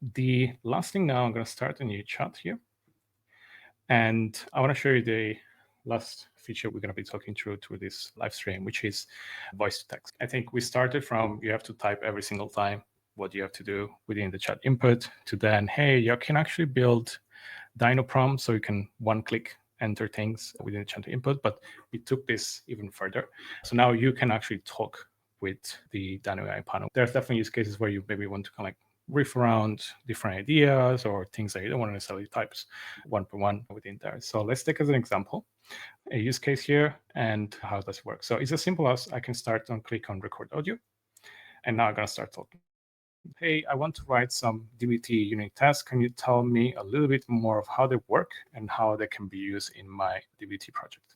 The last thing now, I'm going to start a new chat here. And I want to show you the last feature we're going to be talking through this live stream, which is voice to text. I think we started from you have to type every single time what you have to do within the chat input to then, hey, you can actually build Dino prompt so you can one-click enter things within the chat input, but we took this even further. So now you can actually talk with the DinoAI panel. There's definitely use cases where you maybe want to kind of like riff around different ideas or things that you don't want to necessarily type one per one within there. So let's take as an example a use case here and how does it work. So it's as simple as I can start on click on record audio, and now I'm going to start talking. Hey, I want to write some DBT unit tests. Can you tell me a little bit more of how they work and how they can be used in my DBT project?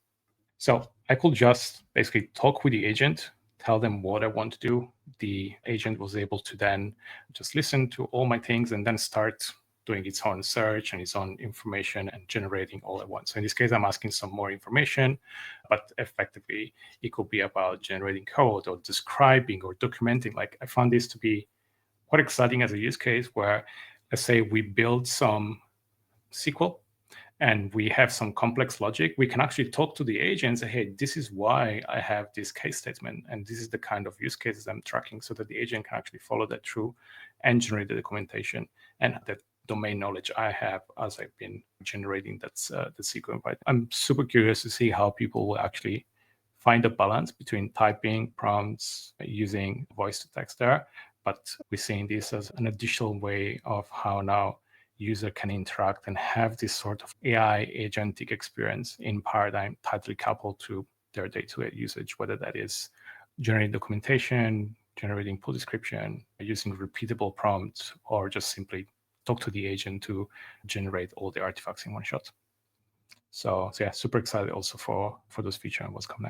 So I could just basically talk with the agent, tell them what I want to do. The agent was able to then just listen to all my things and then start doing its own search and its own information and generating all at once. So in this case, I'm asking some more information, but effectively, it could be about generating code or describing or documenting. Like I found this to be quite exciting as a use case where, let's say we build some SQL and we have some complex logic, we can actually talk to the agent and say, hey, this is why I have this case statement, and this is the kind of use cases I'm tracking, so that the agent can actually follow that through and generate the documentation and that domain knowledge I have as I've been generating the SQL. Right? I'm super curious to see how people will actually find a balance between typing prompts, using voice to text there, but we're seeing this as an additional way of how now user can interact and have this sort of AI agentic experience in Paradime tightly coupled to their day-to-day usage, whether that is generating documentation, generating pull description, using repeatable prompts, or just simply talk to the agent to generate all the artifacts in one shot. So yeah, super excited also for those features and what's coming next.